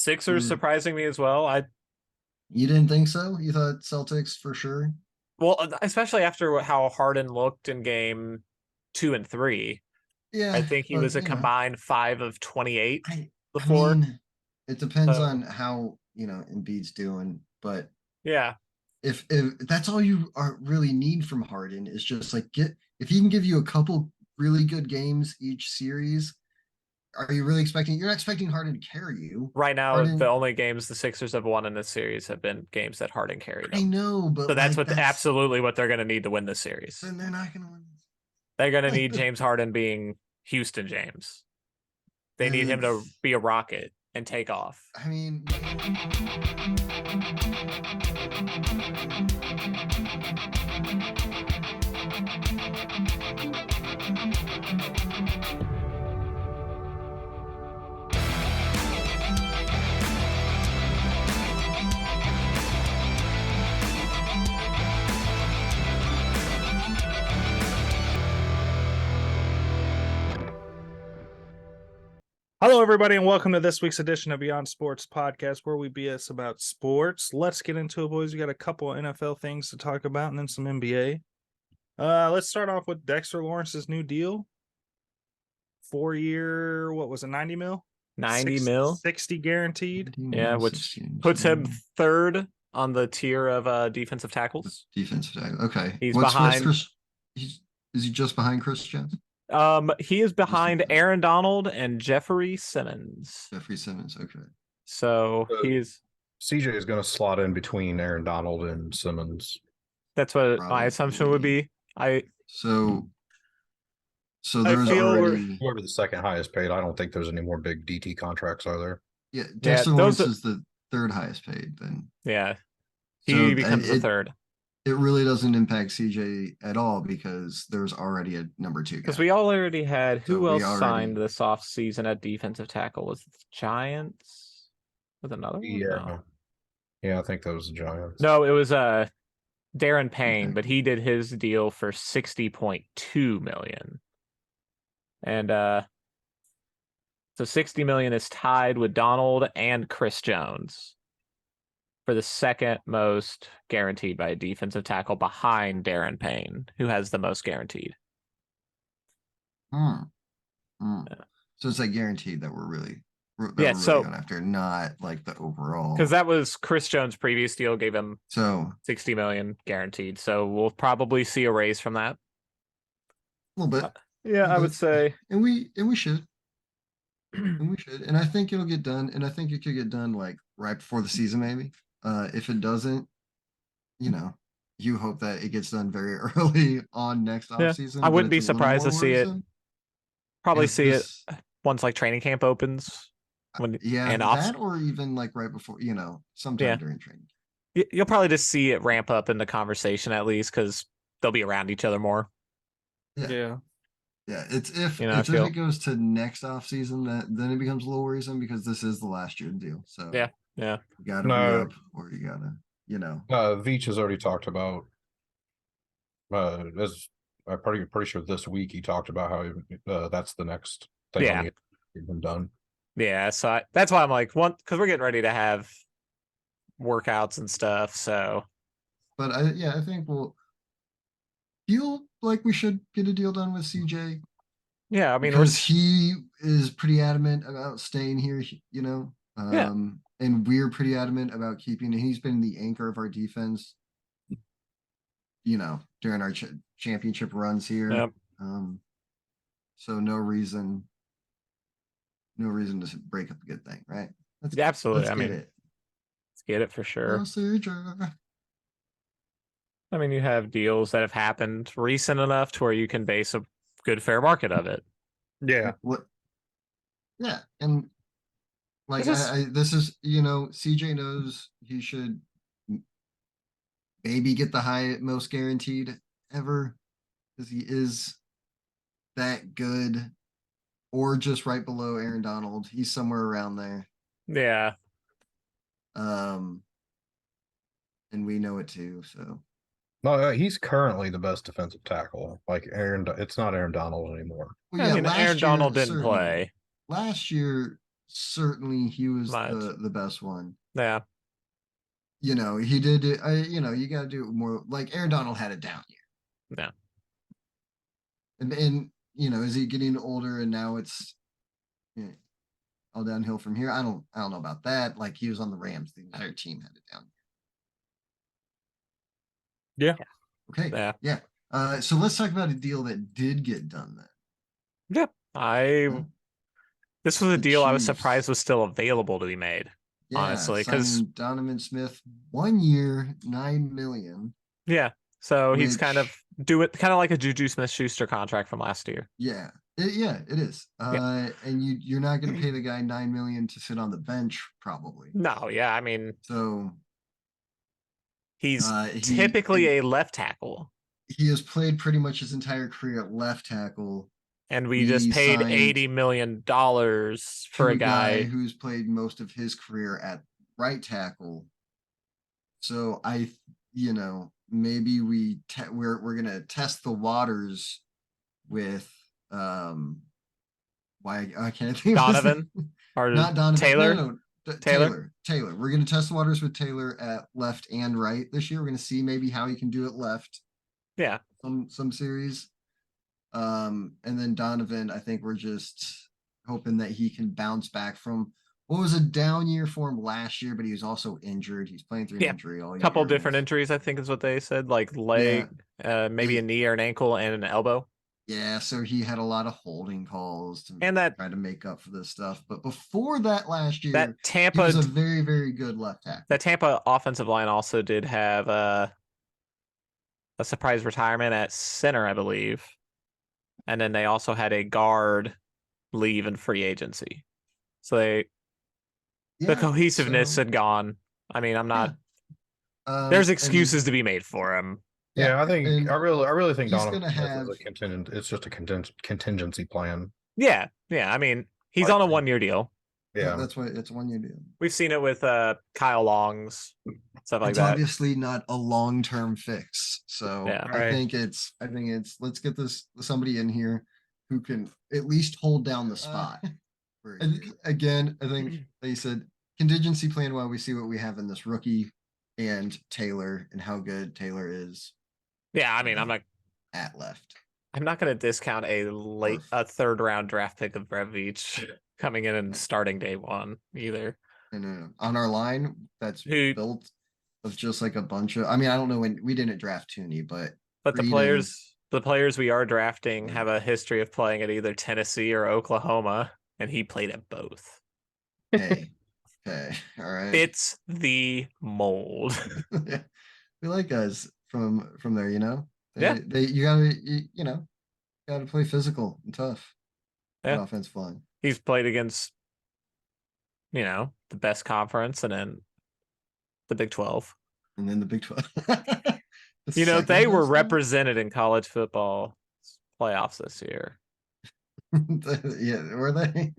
Sixers surprising me as well. You didn't think so? You thought Celtics for sure? Well, especially after how Harden looked in game 2 and 3. Yeah, I think he was a combined 5 of 28 before. I mean, it depends So, on how, Embiid's doing, but yeah. if that's all you really need from Harden is just like if he can give you a couple really good games each series, are you really expecting you're not expecting Harden to carry you? Right now, Harden, the only games the Sixers have won in this series have been games that Harden carried I them. know, but So that's absolutely what they're going to need to win this series. Then they're not going to win. They're going to need James Harden being Houston James. They need him to be a rocket and take off. I mean, hello, everybody, and welcome to this week's edition of Beyond Sports Podcast, where we BS about sports. Let's get into it, boys. We got a couple of NFL things to talk about, and then some NBA. Let's start off with Dexter Lawrence's new deal. 4-year, what was it, 90 mil? 90 mil? 60 guaranteed. Yeah, which puts him third on the tier of defensive tackles. Defensive tackle. Okay. He's behind. Is he just behind Chris Jones? He is behind Aaron Donald and Jeffrey Simmons. Jeffrey Simmons, okay. So he's CJ is going to slot in between Aaron Donald and Simmons. That's what my assumption would be. So there's already whoever the second highest paid. I don't think there's any more big DT contracts, are there? Yeah, Dexter Lawrence is the third highest paid. Then he becomes the third. It really doesn't impact CJ at all because there's already a number 2 guy. Because we already had who else signed this off season at defensive tackle? Was it the Giants with another one? Yeah, I think that was the Giants. No, it was Darren Payne, but he did his deal for $60.2 million. And so $60 million is tied with Donald and Chris Jones for the second most guaranteed by a defensive tackle behind Darren Payne, who has the most guaranteed. So it's like guaranteed that we're really going after, not like the overall. Because that was Chris Jones' previous deal gave him $60 million guaranteed. So we'll probably see a raise from that. A little bit. I would say. And we should. And we should. And I think it'll get done. And I think it could get done like right before the season, maybe. If it doesn't, you hope that it gets done very early on next offseason. I wouldn't be surprised to see it. Probably see it once like training camp opens. That or even like right before, sometime during training. You'll probably just see it ramp up in the conversation at least because they'll be around each other more. Yeah. It's if it goes to next offseason that then it becomes a little worrisome because this is the last year deal. So yeah. You gotta be up or you gotta, Veach has already talked about as I'm pretty sure this week he talked about how that's the next thing he's been done. Yeah, so that's why I'm like because we're getting ready to have workouts and stuff. So, but I think we'll feel like we should get a deal done with CJ. Yeah, I mean, because he is pretty adamant about staying here, and we're pretty adamant about keeping. He's been the anchor of our defense, during our championship runs here. Yep. So no reason to break up a good thing, right? Absolutely. Let's get it for sure. I mean, you have deals that have happened recent enough to where you can base a good fair market of it. Yeah. Yeah, and like this is CJ knows he should maybe get the most guaranteed ever because he is that good, or just right below Aaron Donald. He's somewhere around there. Yeah. And we know it too. So. No, he's currently the best defensive tackle. Like it's not Aaron Donald anymore. Well, Aaron Donald didn't play. Last year, certainly he was Much. the best one. Yeah. You know, he did it. You got to do it more. Like Aaron Donald had a down year. Yeah. And is he getting older and now it's all downhill from here? I don't know about that. Like he was on the Rams, the entire team had it down. Yeah. Okay. Yeah. Yeah. So let's talk about a deal that did get done then. Yeah. Oh, This was a the deal I was Chiefs. surprised was still available to be made. Yeah, Honestly, 'cause- signing Donovan Smith 1 year, $9 million. Yeah. So he's kind of Which- kind of like a Juju Smith-Schuster contract from last year. Yeah. It is. And you're not going to pay the guy $9 million to sit on the bench, probably. No, yeah. I mean, So he's he- typically a left tackle, he has played pretty much his entire career at left tackle. and we just We paid signed $80 million for to a guy. who's played most of his career at right tackle. So maybe we're gonna test the waters with why I can't think of his Donovan name. or Not Donovan. Taylor. No, Taylor? Taylor. We're gonna test the waters with Taylor at left and right this year. We're gonna see maybe how he can do it left. Yeah. Some series. And then Donovan, I think we're just hoping that he can bounce back from what was a down year for him last year, but he was also injured. He's playing through an Yeah, injury all year. Couple different injuries, I think is what they said, like leg, maybe a knee or an ankle and an elbow. Yeah, so he had a lot of holding calls to And that try to make up for this stuff. But before that last year, that he Tampa was a very, very good left tackle. that Tampa offensive line also did have a surprise retirement at center, I believe. And then they also had a guard leave in free agency. So the cohesiveness so, had gone. I mean, I'm not and there's excuses to be made for him. Yeah, I think and I really think he's Donovan gonna Smith have- is a contingent. It's just a contingency plan. Yeah. I mean, he's I on a agree. 1-year deal. Yeah, that's why it's 1 year deal. We've seen it with Kyle Longs, stuff like It's that. obviously not a long-term fix. So Yeah. I Right. think it's let's get somebody in here who can at least hold down the spot. And again, I think they said contingency plan while we see what we have in this rookie and Taylor and how good Taylor is Yeah, I mean, I'm at left. not going to discount a third round draft pick of Brevich coming in and starting day one either. And on our line, that's Who- built of just like a bunch of. I mean, I don't know when we didn't draft Tooney, but But the Freedom. players we are drafting Yeah. have a history of playing at either Tennessee or Oklahoma, and he played at both. hey, okay, all right. It's the mold. Yeah. We like guys from there, Yeah. You gotta play physical and tough. Yeah. Offensive line. He's played against, the best conference and then the Big 12. And then the Big 12. The They second were best represented in college football playoffs this year. one? Yeah, were they?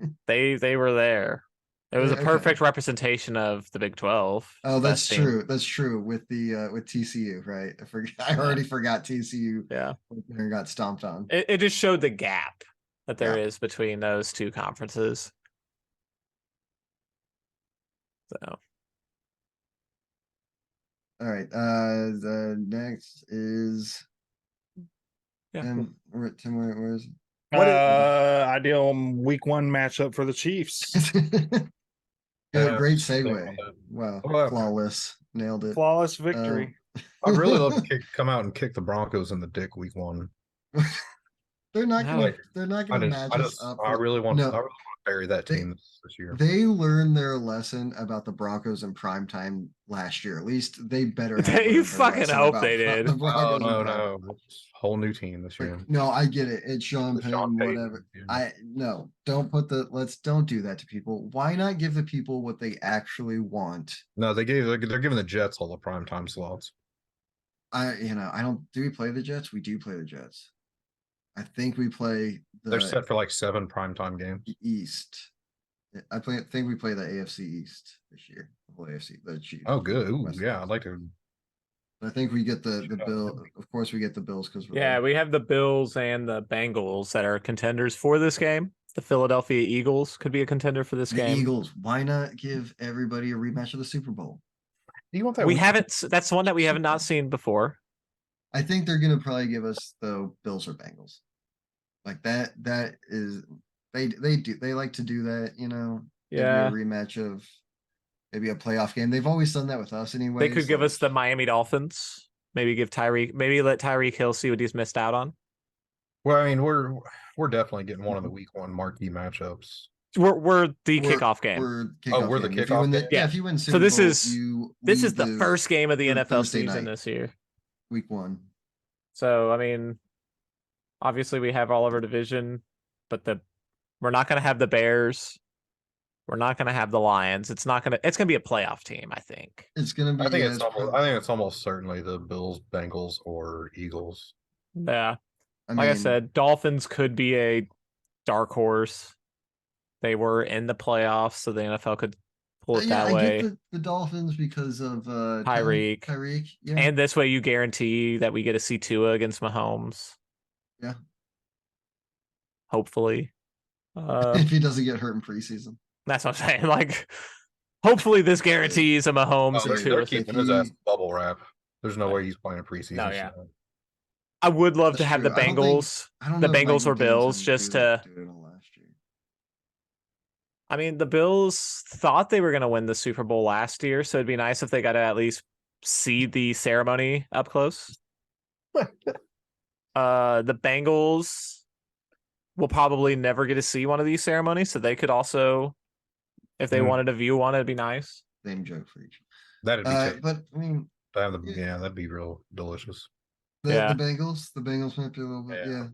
They were there. It was a Okay. perfect representation of the Big 12. Oh, that's best team. true. That's true with the with TCU, right? I already forgot TCU Yeah. and got stomped on. It just showed the gap that there is between those two conferences. So All right. The next is yeah. Tim. Tim, where is Ideal week 1 matchup for the Chiefs. it? Yeah, Great think segue. about that. Wow, Well, flawless. Nailed it. Flawless victory. I'd really love to come out and kick the Broncos in the dick week 1. They're not No. gonna. They're not gonna match us up. I really want. No. I really want to bury that They- team this year. They learned their lesson about the Broncos in prime time last year. At least they better. have You learned their fucking lesson hope about they did. the Oh Broncos in no, prime no, time. it's a whole new team this year. Like, no, I get it. It's Sean It's Payton, Sean Payton, whatever. yeah. Don't do that to people. Why not give the people what they actually want? No, they're giving the Jets all the prime time slots. I don't. Do we play the Jets? We do play the Jets. I think we play They're the set for like 7 primetime games. East. Think we play the AFC East this year. The whole AFC, the Chiefs. Oh, good. Ooh, West yeah, Coast. I'd like to. I think we get the Should bill. Of course, we get the Bills because Yeah, we have the Bills and the Bengals that are contenders for this game. The Philadelphia Eagles could be a contender for this The game. Eagles. Why not give everybody a rematch of the Super Bowl? Do you want that? We week? haven't. That's one that we have not seen before. I think they're gonna probably give us the Bills or Bengals. Like that. That is they like to do that. You know. Give you Yeah, a rematch of maybe a playoff game. They've always done that with us anyway. they could give us the Miami Dolphins. Maybe give Tyreek. Maybe let Tyreek Hill see what he's missed out on. Well, I mean, we're definitely getting one of the week one marquee matchups. We're the kickoff game. We're the If you win kickoff the, game? yeah, if you win So Super this Bowl, is- you This we is the live first game of the for NFL Thursday season night. this year. week 1. So I mean, obviously we have all of our division, but we're not going to have the Bears. We're not going to have the Lions. It's gonna be a playoff team, I think. It's gonna be. I think yeah, I think it's almost certainly the Bills, Bengals, or Eagles. Yeah. I Like I mean, said, Dolphins could be a dark horse. They were in the playoffs, so the NFL could pull it yeah, that I way. get the Dolphins because of Tyreek. Tyreek, yeah, And this way you guarantee that we get to see Tua against Mahomes. Yeah. Hopefully. if he doesn't get hurt in preseason. That's what I'm saying. Like, hopefully this guarantees a Mahomes Oh, and they're Tua. keeping if his ass he- bubble wrap. There's no way he's playing preseason. No, yeah. so. I would love to That's have the true. I don't think- Bengals. I don't The know if Mike Bengals or McDaniel's Bills gonna just do to. it all last year. I mean, the Bills thought they were going to win the Super Bowl last year, so it'd be nice if they got to at least see the ceremony up close. The Bengals will probably never get to see one of these ceremonies, so they could also, if they Mm. wanted to view one, it'd be nice. Same joke for each. That'd be tasty. But I mean, To have the, yeah. yeah, that'd be real delicious. Yeah. the Bengals might be a little bit. Yeah.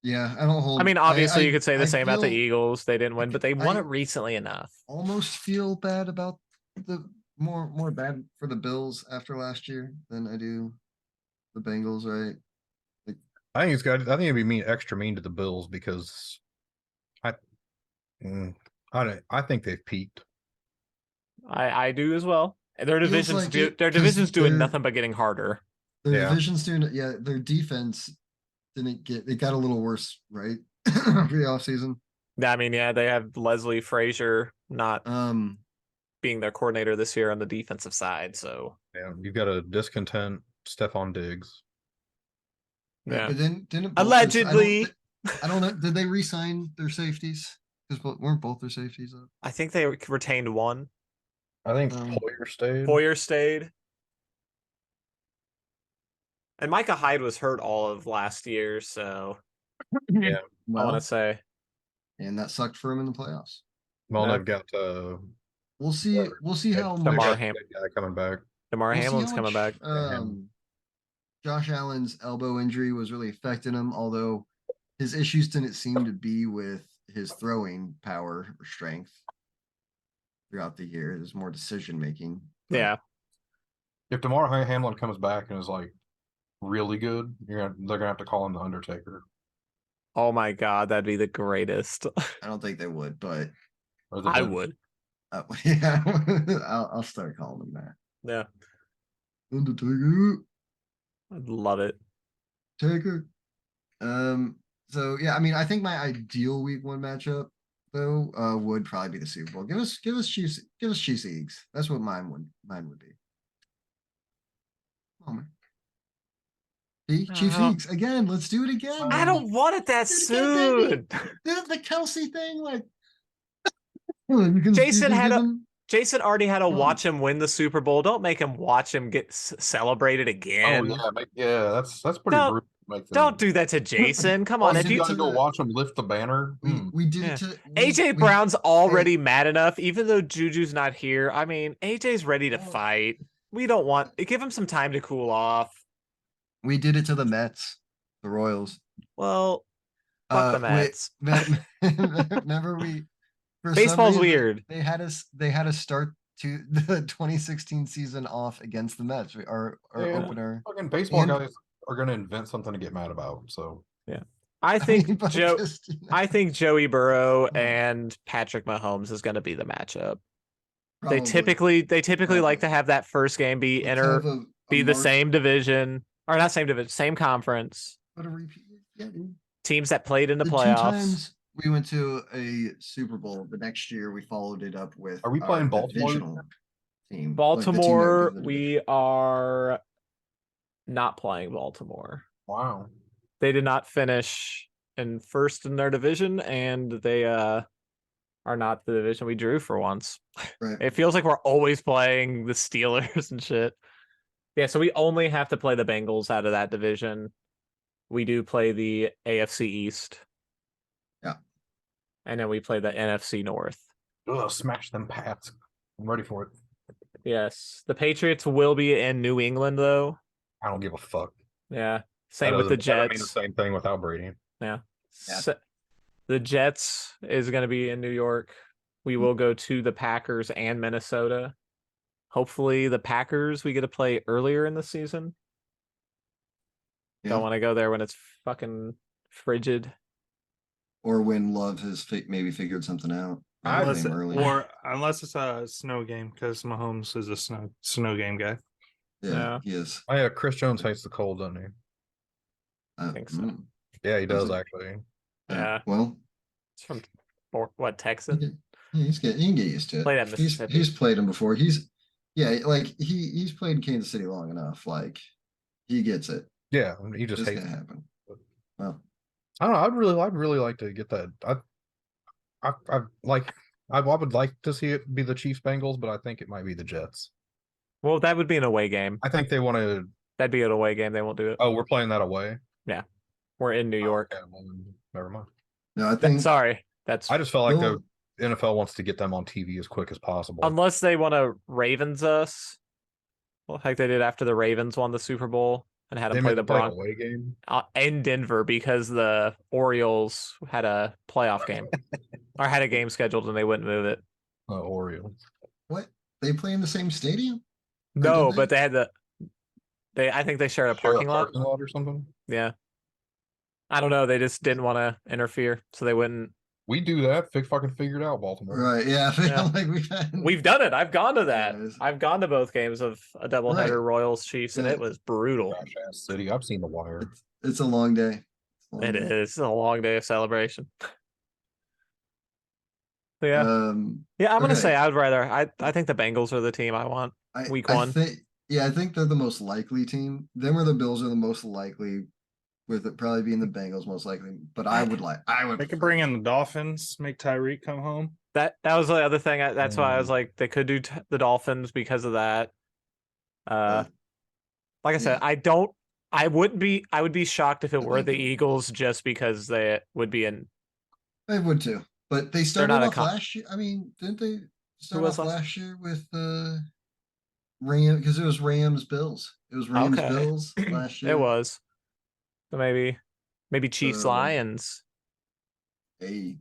Yeah, I don't hold. I mean, obviously, you could say the I same about the feel- Eagles. They didn't win, but they won I- it recently enough. Almost feel bad about the more bad for the Bills after last year than I do the Bengals, right? I think it's good. I think it'd be extra mean to the Bills because I think they've peaked. I do as well. Their Feels divisions like do. it, Their 'cause divisions doing they're- nothing but getting harder. Their Yeah. division's doing it. Yeah, their defense it got a little worse, right? For the offseason. I mean, yeah, they have Leslie Frazier not Um, being their coordinator this year on the defensive side. So Yeah, you've got a discontent Stephon Diggs. yeah, but then didn't allegedly, I don't know. Did they re-sign their safeties? Because weren't both their safeties up? I think they retained one. I think Um, Hoyer stayed. Hoyer stayed, and Micah Hyde was hurt all of last year. So Yeah. I Well, want to say, and that sucked for him in the playoffs. Well, Yeah. they've got We'll see. We'll see how Damar much. that Ham- guy coming back. DeMar We'll see Hamlin's how coming much, back. Josh Allen's elbow injury was really affecting him, although his issues didn't seem to be with his throwing power or strength throughout the year. It was more decision making. Yeah, If DeMar Hamlin comes back and is like really good, they're gonna have to call him the Undertaker. oh my God, that'd be the greatest. I don't think they would, but Or the I Dead- would. yeah, I'll start calling him that. Yeah, Undertaker. I'd love it. Taker. So yeah, I mean, I think my ideal week 1 matchup though would probably be the Super Bowl. Give us Chiefs Eagles. That's what mine would be. Oh man. See, Chiefs Uh, Eagles again. Let's do it again. I don't want it that Dude, again, soon. the Kelsey thing, like you can, Jason had give a- him- Jason already had to Come on. watch him win the Super Bowl. Don't make him watch him get celebrated Oh again. yeah, that's pretty Don't- brutal. to make them- Don't do that to Jason. Come Oh, on, you if you gotta to go the- watch him lift the banner. we did Yeah. it to AJ Brown's already mad enough, even though Juju's not here. I mean, AJ's ready to Well- fight. We don't want give him some time to cool off. We did it to the Mets, the Royals. Well, fuck the wait, Mets. remember for some Baseball's reason, weird. They had to start to the 2016 season off against the Mets. Our Yeah. opener. Fucking baseball And- guys are gonna invent something to get mad about. So I think but Joe. just, you know, I think Joey Burrow Yeah. and Patrick Mahomes is going to be the matchup. probably. They typically like to have that first game be Let's have be the March- same division or not same division, same conference. But a repeat. Yeah, dude. Teams that played in the The playoffs. 2 times we went to a Super Bowl. The next year, we followed it up with. Are we our playing Baltimore? divisional team, like the team that Baltimore, gives the division. we are not playing Baltimore. Wow. They did not finish in first in their division, and they are not the division we drew for once. Right. It feels like we're always playing the Steelers and shit. Yeah, so we only have to play the Bengals out of that division. We do play the AFC East. Yeah. And then we play the NFC North. Ugh, smash them Pats. I'm ready for it. Yes. The Patriots will be in New England, though. I don't give a fuck. Yeah. That Same with the doesn't- that doesn't mean the Jets. same thing without Brady. Yeah. The Jets is going to be in New York. We will go to the Packers and Minnesota. Hopefully, the Packers we get to play earlier in the season. Yeah. Don't want to go there when it's fucking frigid. Or when Love has maybe figured something out. I Maybe Unless, play him early. or unless it's a snow game, because Mahomes is a snow game guy. Yeah, Yeah. he is. Oh yeah, Chris Jones hates the cold, doesn't he? I think so. Yeah, he Does does he? actually. Yeah. Well, It's from what he Texas? can, yeah, he can get used to it. Played at He's Mississippi. played him before. He's played in Kansas City long enough. Like he gets it. Yeah, he just It's hates. gonna happen. Well, I don't know. I'd really like to get that. I would like to see it be the Chiefs Bengals, but I think it might be the Jets. Well, that would be an away game. I think they want to. That'd be an away game. They won't do it. Oh, we're playing that away. We're in New York. Oh, okay, well, then never mind. no, I think Sorry. That's I just felt like Well- the NFL wants to get them on TV as quick as possible. unless they want to Ravens us. Well, like they did after the Ravens won the Super Bowl and had to They play made the them play an Broncos away game. in Denver because the Orioles had a playoff game or had a game scheduled and they wouldn't move it. Orioles. what they play in the same stadium. No, did but they had I think they shared a Share parking lot. parking lot or something. Yeah. I don't know. They just didn't want to interfere, so they wouldn't. We do that. Fucking figure it out, Baltimore. Right? Yeah, I feel Yeah. like We've done it. I've gone to that. Yeah, it's- I've gone to both games of a doubleheader Right. Royals Chiefs, and Yeah. it was brutal. Trash ass city. I've seen the wire. It's a long day. It's a long It day. is. It's a long day of celebration. Yeah. Yeah, I'm gonna okay. say I'd rather. I think the Bengals are the team I want. Week one. I think they're the most likely team. Them or the Bills are the most likely, with it probably being the Bengals most likely. But I would They could bring in the Dolphins, make Tyreek come home. That was the other thing. That's why I was Mm. like, they could do the Dolphins because of that. Like I said, yeah. I would be shocked if it I were the think- Eagles just because they would be in. They would too. But they started not a off last year. I mean, didn't they start was off last- last year with Ram? Because it was Rams Bills. It was Rams Okay. Bills last year. It was. So maybe Chiefs So- Lions. Hey,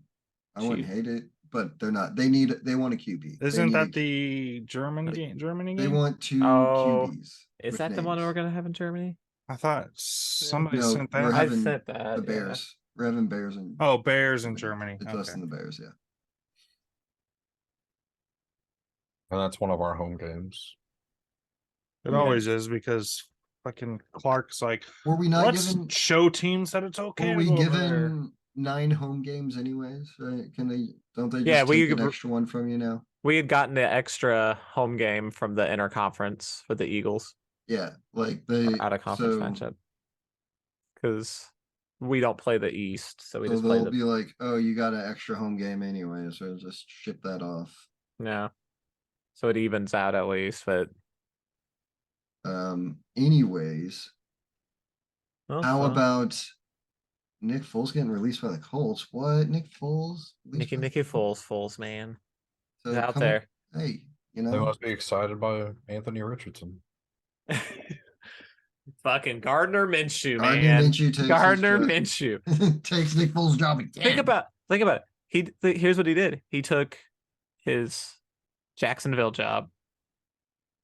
I wouldn't Chief- hate it, but they're not. They want a QB. They Isn't need that a- the Germany They game? want two Oh, QBs. Is with that the one names. we're gonna have in Germany? I thought somebody No, sent we're that. I having sent that. The yeah. Bears. We're having Bears and Oh, Bears in Germany. It's us Okay. and the Bears. Yeah. And that's one of our home games. It Yeah. always is because fucking Clark's like, Were we not let's given? show teams that it's okay. Were to we go over there." given 9 home games anyways? Right? Can they? Don't they just Yeah, take an extra one from you now? We had gotten the extra home game from the interconference with the Eagles, Yeah, like they or out of conference so, matchup, because we don't play the East, so we So just play they'll the be like, oh, you got an extra home game anyway, so just ship that off. yeah. So it evens out at least, but Anyways, well, how well, about Nick Foles getting released by the Colts? What? Nick Foles? Released by the Nicky Colts? Foles, man, So he's out come- there. Hey, you They know, must be excited by Anthony Richardson. Fucking Gardner Minshew, Gardner man. Minshew takes his Gardner job. Minshew. takes Nick Foles' job again. Think about it. Here's what he did. He took his Jacksonville job.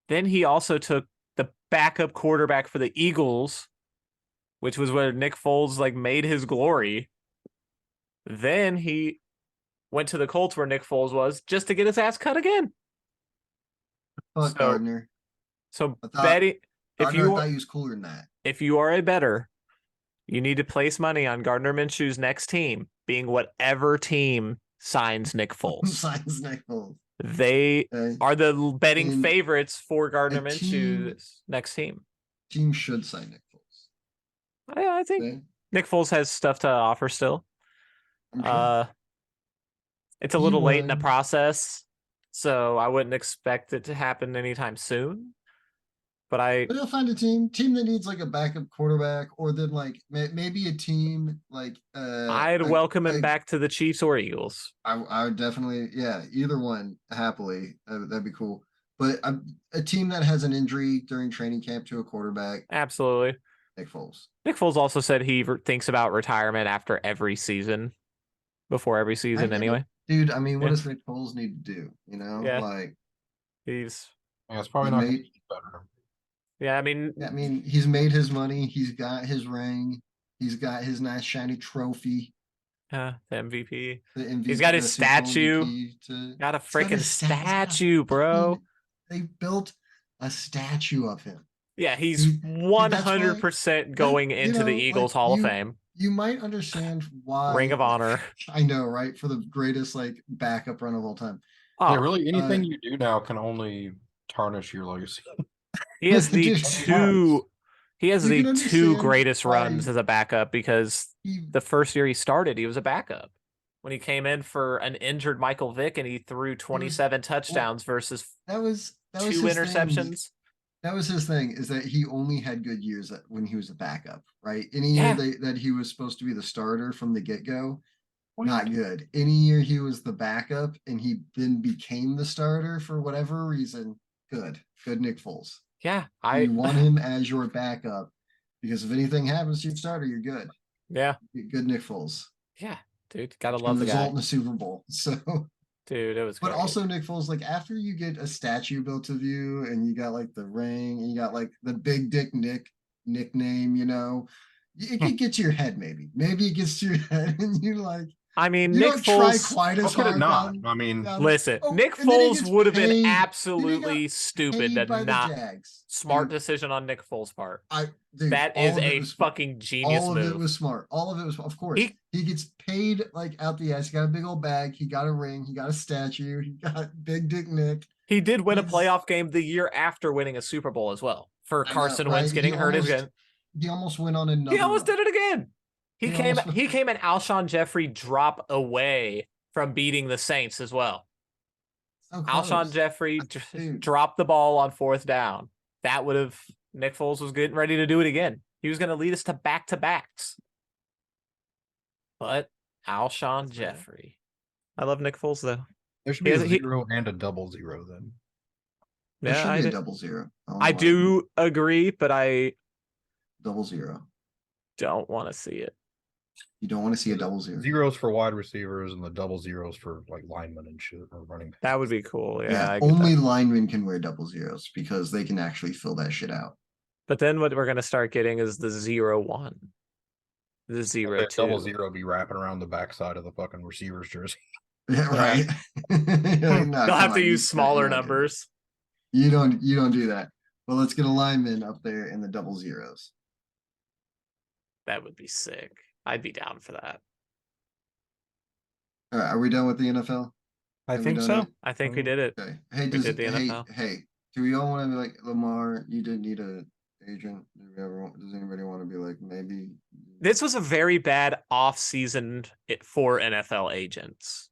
Then he also took the backup quarterback for the Eagles, which was where Nick Foles like made his glory. Then he went to the Colts where Nick Foles was just to get his ass cut again. Fuck So- Gardner. So I thought- betting if Gardner, I you thought he was cooler than that. if you are a bettor, you need to place money on Gardner Minshew's next team being whatever team signs Nick Foles. Signs Nick Foles. They Okay? are the betting And favorites for Gardner a team- Minshew's next team. Team should sign Nick Foles. I think Okay? Nick Foles has stuff to offer still. I'm sure. It's a He little late in the won. process, so I wouldn't expect it to happen anytime soon. But But he'll find a team that needs like a backup quarterback, or then like maybe a team like I'd welcome him back to the Chiefs or Eagles. I would definitely, yeah, either one happily. That'd be cool. But a team that has an injury during training camp to a quarterback, Absolutely. Nick Foles. Nick Foles also said he thinks about retirement after every season, before every season get it. anyway. Dude, I mean, what Yeah. does Nick Foles need to do? You know, Yeah. like He's Yeah, it's probably He not gonna made- be better. yeah, I mean, I mean, he's made his money. He's got his ring. He's got his nice shiny trophy. the MVP. The MVP, He's got his the Super Bowl statue. MVP to- Got a He's got freaking his statue, bro. They built a statue of him. Yeah, he's He- 100% going you into the know, Eagles like, Hall of you- Fame. You might understand why. Ring of Honor. I know, right? For the greatest like backup run of all time. Oh, Yeah, really, anything you do now can only tarnish your legacy. he has the Dude, two. He has you the can two understand greatest why- runs as a backup because He, the first year he started, he was a backup. When he came in for an injured Michael Vick and he threw 27 touchdowns versus that was two his thing. interceptions. That was his thing, is that he only had good years when he was a backup, right? Any Yeah. year that he was supposed to be the starter from the get-go, not good. Any year he was the backup and he then became the starter for whatever reason, good. Good Nick Foles. Yeah, You want him as your backup because if anything happens to your starter, you're good. yeah, Good Nick Foles. yeah, dude, gotta And love the result guy, in the Super Bowl. So, dude. It was, but great. also Nick Foles, like after you get a statue built of you and you got like the ring and you got like the Big Dick Nick nickname, you know, it could get to your head maybe. Maybe it gets to your head and you like, I mean, you Nick don't try Foles. quite How as could hard. it not? down- I mean, down- Listen, Oh, Nick and then he Foles gets would have been paid- absolutely stupid paid by to the not Jags. smart Dude, decision on Nick Foles' part. dude, That all is of it a was smart. fucking genius All of it move. was smart. All of it was, of course. He- He gets paid like out the ass. He got a big old bag. He got a ring. He got a statue. He got Big Dick Nick. He did win a He's- playoff game the year after winning a Super Bowl as well for I know, Carson right? Wentz getting He hurt almost- again. He almost went on another. He almost run. did it again. He He came. almost- He came and Alshon Jeffrey drop away from beating the Saints as well. So Alshon close. Jeffrey Dude. dropped the ball on fourth down. That would have Nick Foles was getting ready to do it again. He was going to lead us to back-to-backs. But Alshon Jeffrey. I love Nick Foles though. there should be He a has- he- 0 and a 0-0 then. There Yeah, should I, be a do- 0-0. don't know I why. do agree, but I 0-0. don't want to see it. You don't want to see a 0-0. Zeros for wide receivers and the 0-0s for like linemen and shit or running backs. That would be cool. Yeah, Yeah, I get only that. linemen can wear 0-0s because they can actually fill that shit out. But then what we're gonna start getting is the 0-1, the That 0-2. 0-0 be wrapping around the backside of the fucking receiver's jersey. Yeah, right. They'll have to use smaller numbers. You don't do that. Well, let's get a lineman up there in the 0-0s. That would be sick. I'd be down for that. All right, are we done with the NFL? I Have we think done so. it? I think we did it. Okay. Hey, We does did the hey, NFL. hey, do we all want to be like Lamar? You didn't need a agent. Does anybody want to be like maybe? This was a very bad off-season for NFL agents.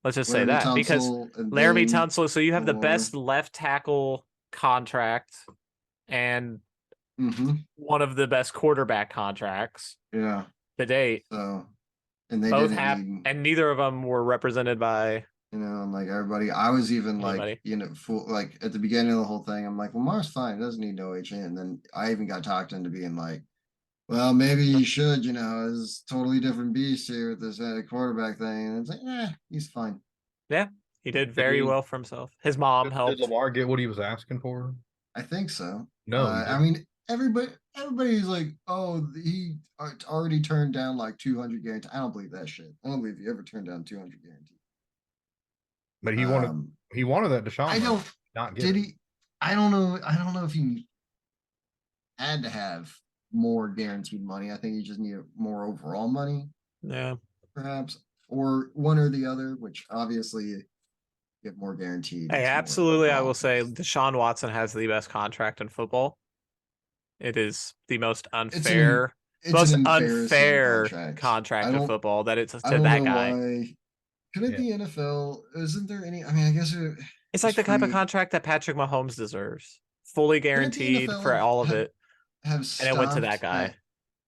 Let's just say Laramie that because Tunsil and Laramie then Tunsil. So you have the Lamar. best left tackle contract and Mhm, one of the best quarterback contracts yeah. to date. So, and they Both didn't have, need, and neither of them were represented by. you know, and like everybody. I was even Anybody. like, you know, full like at the beginning of the whole thing. I'm like, Lamar's fine. He doesn't need no agent. And then I even got talked into being like, well, maybe he should. You know, it's totally different beast here with this quarterback thing. And it's like, he's fine. He did very he- well for himself. His mom Did helped. Lamar get what he was asking for? I think so. No, he I didn't. mean, everybody's like, oh, he already turned down like 200 guaranteed. I don't believe that shit. I don't believe he ever turned down 200 guaranteed. But he wanted that Deshaun. I money, don't. not get Did it. he? I don't know. I don't know if he had to have more guaranteed money. I think he just needed more overall money. Yeah. perhaps, or one or the other, which obviously you get more guaranteed. Hey, it's more absolutely. I will dollars. say Deshaun Watson has the best contract in football. It is the most unfair, It's an embarrassing unfair contract. contract I of don't football that it's I to don't that know guy. why. Couldn't Yeah. the NFL? Isn't there any? I mean, I guess It's like the type of free- contract that Patrick Mahomes deserves. Fully couldn't the guaranteed NFL for all of it. have And it went to that stopped guy.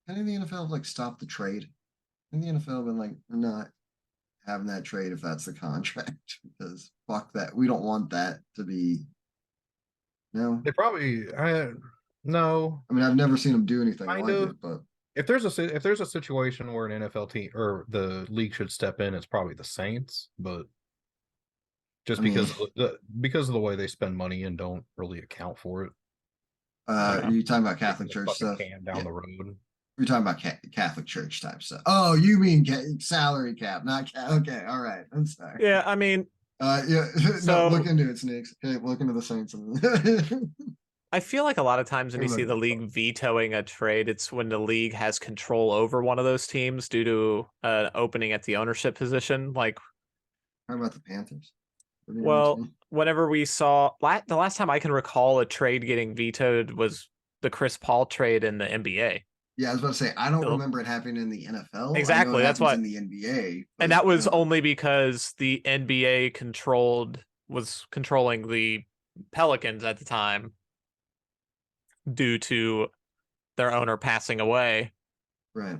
Couldn't the NFL have like stopped the trade? Couldn't the NFL have been like, we're not having that trade if that's the contract because fuck that. We don't want that to be. No, They probably no. I mean I've never seen them do anything Kind like of. it, but If there's a situation where an NFL team or the league should step in, it's probably the Saints, but just I mean- because of the way they spend money and don't really account for it. you talking about Catholic Kicking Church the fucking stuff? can down Yeah. the road. You're talking about Catholic Church type stuff. Oh, you mean salary cap, not okay. All right, I'm sorry. Yeah, I mean, Yeah. So- No, look into it, Snakes. Okay, look into the Saints. I feel like a lot of times when you see the league vetoing a trade, it's when the league has control over one of those teams due to an opening at the ownership position. Like, How about the Panthers? What do you well, mean? whenever we saw the last time I can recall a trade getting vetoed was the Chris Paul trade in the NBA. Yeah, I was about to say I don't So- remember it happening in the NFL. I know it Exactly, that's happens what- in the NBA. And but, that was no. only because the NBA was controlling the Pelicans at the time due to their owner passing away. Right.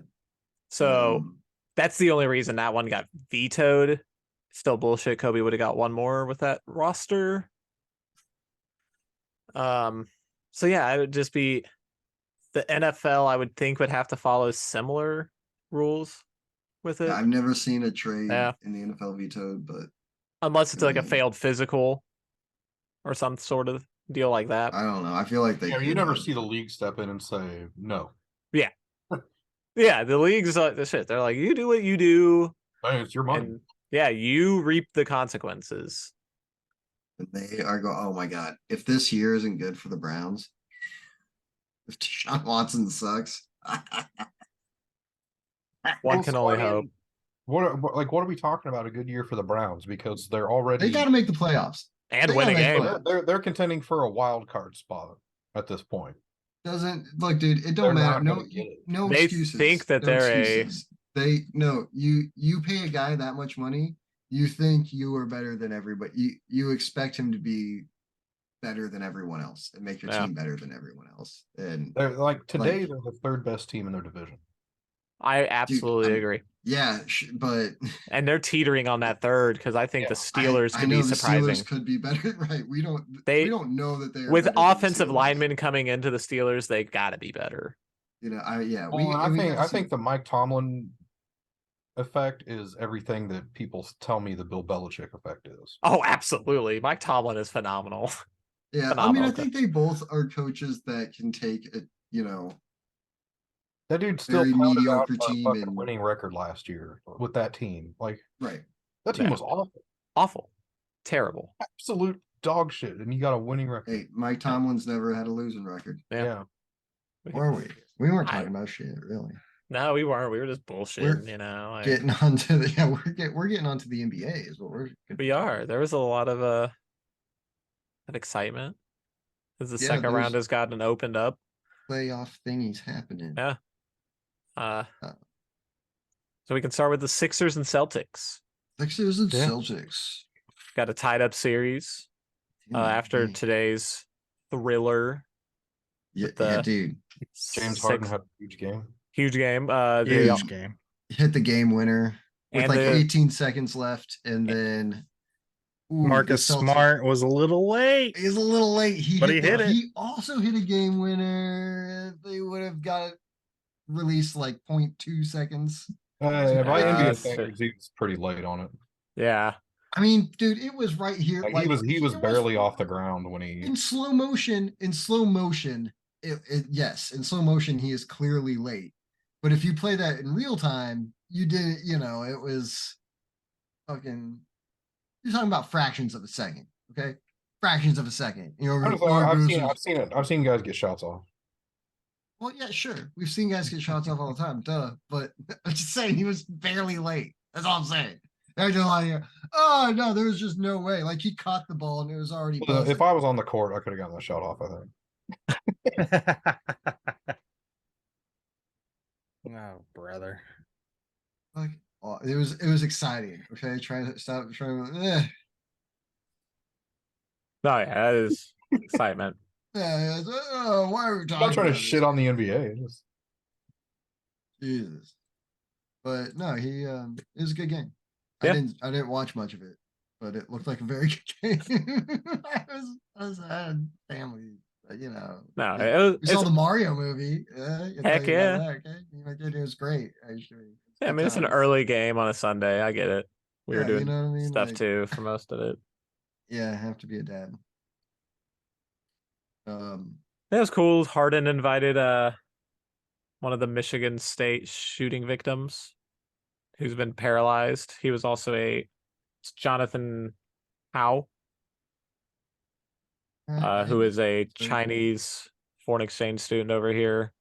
So Um, that's the only reason that one got vetoed. Still bullshit. Kobe would have got one more with that roster. So yeah, I would just be the NFL, I would think, would have to follow similar rules with it. yeah, I've never seen a trade Yeah. in the NFL vetoed, but Unless it's like a Mm. failed physical or some sort of deal like that. I don't know. I feel like they. Yeah, you could never have- see the league step in and say no. Yeah, the league's like the shit. They're like, you do what you do, Hey, it's your money. and yeah, you reap the consequences. They are go. Oh my god! If this year isn't good for the Browns, if Deshaun Watson sucks, One Well, can so, only I mean, hope. What are we talking about? A good year for the Browns because they're already they got to make the playoffs. And they win a gotta make game. fun. they're contending for a wild card spot at this point. Doesn't look, dude. It They're don't matter. not No, gonna get it. no They excuses. think that No they're a- excuses. They no. You pay a guy that much money. You think you are better than everybody. You expect him to be better than everyone else and make your Yeah. team better than everyone else. And They're like today Like- they're the third best team in their division. I absolutely I'm- agree. yeah, but And they're teetering on that third because I think Yeah, the Steelers I could know be the surprising. Steelers could be better, right? We They- don't know that they're With better than the offensive Steelers. linemen coming into the Steelers, they got to be better. You know, I I think the Mike Tomlin effect is everything that people tell me the Bill Belichick effect is. Oh, absolutely. Mike Tomlin is phenomenal. yeah. I mean, phenomenal I think they both are coaches that can take it. You know, That dude still Very pounded out mediocre a team fucking and- winning record last year with that team. Like right? that team Yeah. was awful, Awful. Terrible. absolute dog shit, and you got a winning record. Hey, Mike Tomlin's never had a losing record. Yeah. Were we? We weren't I- talking about shit, really. No, we weren't. We were just bullshitting, you know. like- Getting onto the we're getting onto the NBA is what we're. We are. There was a lot of excitement as the Yeah, second round there's- has gotten opened up. Playoff thingies happening. Yeah. Uh, Uh. so we can start with the Sixers and Celtics. Sixers and Yeah. Celtics. Got a tied up series after Dang. today's thriller. yeah, with the yeah, dude, James Harden Six- had a huge game. huge game. They Huge game. hit the game winner with And like the- 18 seconds left, and then ooh, the Marcus Celtics- Smart was a little late. He's a little late. But he hit it. He also hit a game winner. They would have got it released like 0.2 seconds. By Yeah, NBA that's- standards, he was pretty late on it. Yeah. I mean, dude, it was right here. Like, Like, he was it barely off the ground when he. in slow motion. In slow motion, yes, in slow motion, he is clearly late. But if you play that in real time, you didn't. You know, it was fucking. You're talking about fractions of a second, okay? Fractions of a second. You know, I've seen guys get shots off. Well, yeah, sure. We've seen guys get shots off all the time, duh. But I'm just saying he was barely late. That's all I'm saying. They're just like, oh no, there was just no way. Like he caught the ball and it was already Well, buzzing. if I was on the court, I could have gotten the shot off, I think. Oh, brother. Like it was exciting. Okay, trying to stop trying to No, yeah, that is excitement. yeah, why are we I'm talking not trying to about shit this? on the NBA. Just Jesus. But no, it was a good game. Yeah. I didn't watch much of it, but it looked like a very good game. I had family, but, you know. No, yeah. We saw it's the Mario movie. Yeah, you Heck tell you about yeah. that, okay? You know, it was great, actually. yeah, I Good mean it's an times. early game on a Sunday. I get it. We were Yeah, you doing know what I mean? stuff Like, too for most of it. yeah, I have to be a dad. Um, It was cool. Harden invited one of the Michigan State shooting victims who's been paralyzed. He was also it's Jonathan Howe, who is a Very cool. Chinese foreign exchange student over here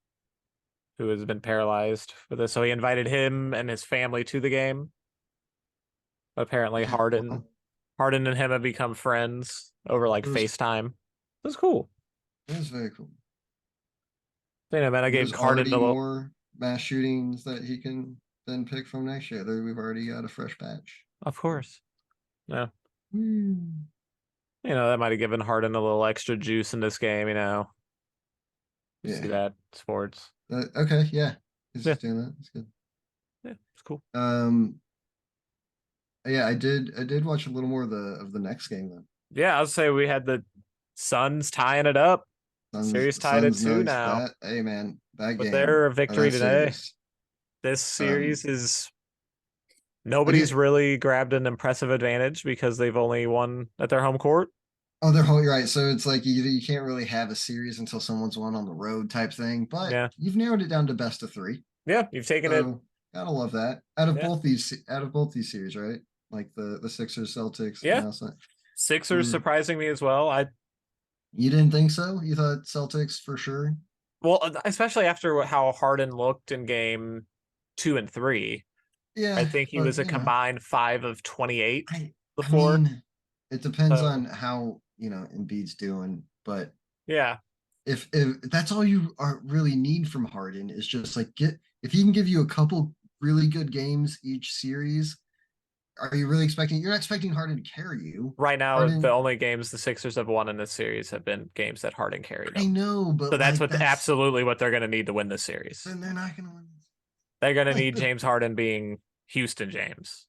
who has been paralyzed with this. So he invited him and his family to the game. Apparently, Yeah, wow. Harden and him have become friends over like It was- FaceTime. It was cool. It was very cool. You know, man, I gave There's Harden already a little. more mass shootings that he can then pick from next year. We've already got a fresh batch. Of course. No. Hmm. You know, that might have given Harden a little extra juice in this game, you know. You see Yeah. that sports. Okay. Yeah. He's Yeah. doing that. That's good. Yeah, it's cool. Yeah, I did watch a little more of the next game then. Yeah, I would say we had the Suns tying it up. Series tied at 2 Nuggets, now. hey man, that With game. their victory that today. series, This series is nobody's did- really grabbed an impressive advantage because they've only won at their home court. Oh, they're whole. You're right. So it's like you can't really have a series until someone's won on the road type thing. But Yeah. you've narrowed it down to best of 3. Yeah, you've taken it. So gotta love that. Out of both these series, right? Like the Sixers, Celtics. Yeah. and also- Sixers surprising me as well. You didn't think so? You thought Celtics for sure? Well, especially after how Harden looked in game 2 and 3. Yeah. I think he but, was a you know, combined 5 of 28 I before. mean, it depends So- on how Embiid's doing, but Yeah. if that's all you really need from Harden is just like if he can give you a couple really good games each series, are you really expecting? You're not expecting Harden to carry you. Right now, Harden- the only games the Sixers have won in this series have been games that Harden carried I them. know, but So that's like, absolutely what they're going to need to win this series. Then they're not going to win. They're going to need James Harden being Houston James.